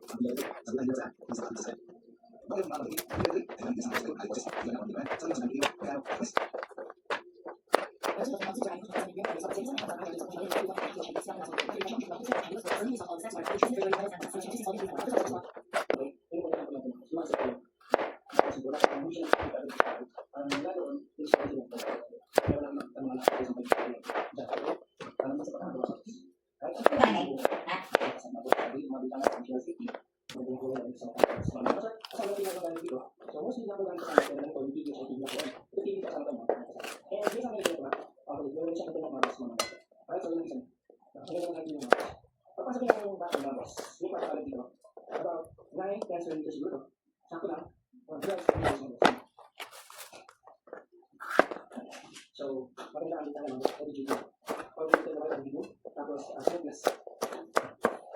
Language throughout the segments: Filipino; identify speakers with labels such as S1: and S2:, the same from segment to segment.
S1: So, maganda ang kita naman, OBGP. Pag-ulitin naman ang video, tapos plus.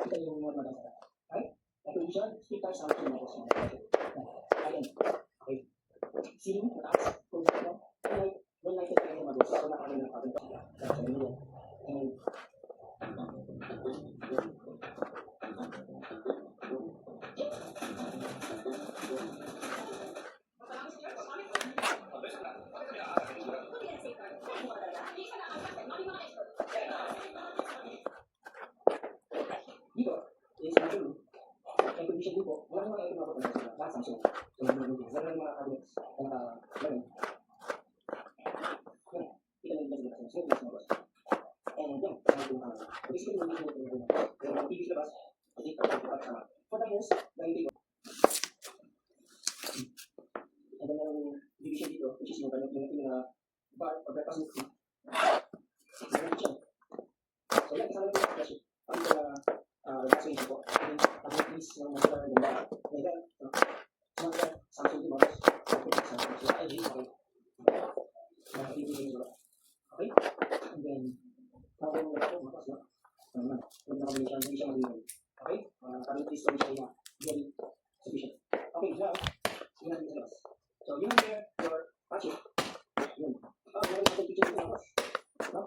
S1: Kita yung mga madasa. Okay? Acquisition, speak tayo sa akin na boss. Ayan. Okay. Sino, mataas. Kung ano, when I take tayo mga boss, so nakakalilang pa rin sila. Sa inyo. And, dito, is actually, acquisition din po, wala naman kayo mapapalala sila. Lahat Samsung. So, wala naman mga cabinets. Ganun. Yan. Kita na yung sila sa mga boss. And yan, basically, yung video na yung TV sa labas, hindi ka sama. For the years, naging dito. And then yung division dito, which is yung bar or breakfast nook. Yung kitchen. So yan, kasama na yung expression. Ang last range po. And ang increase ng mga ganda. And then, mga Samsung din models. So, LG, okay. Mga TV din sila. Okay? And then, kung matas na, huwag na kami hindi siya mag-iwan. Okay? Currently storage ay na very sufficient. Okay, now, yun natin sa labas. So, yun ang your budget. Yun. Meron natin picture dito labas. No?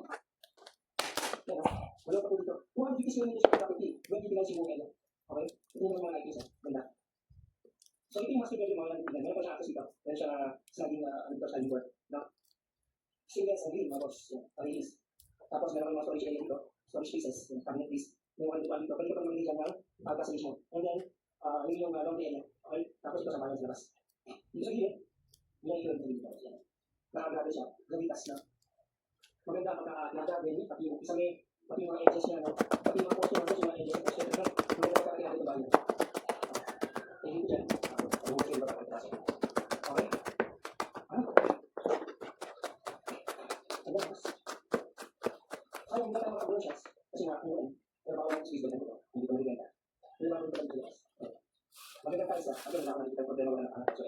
S1: Yan, wala pa po dito. 250 square meters per property. 20 lang si Mungel. Okay? Ito yung mga nakikisa. Ganda. So, ito yung master bedroom mga nagtitignan. Meron pa siya access dito. Meron siya sliding sliding board. No? Stainless and green, mga boss. Paris. Tapos meron mga storage area dito, storage spaces, yung cabinet list, may mga dito, pwede ka pang mamili dyan ng pagkasage mo. And then, yun yung laundry area, okay? Tapos ito sa bayan sa labas. Dito sa gilid, yung gilid dito. Nakagrabe siya, gabitas na. Maganda pagka-nagabi niya, pati yung isang pati yung mga edges niya, pati yung mga poste yung mga edges, maganda pagka-nagabi dito bayan. Eh, dito dyan, bukas yung pagka-nagabi. Okay? Ayaw, hindi tayo makabulong shots. Kasi nga, pero baka yung space ba ito? Hindi ko nabigyan ka. Hindi ba ito lang ito? Magandang tayo sa, again, wala ko nakikita problema wala na so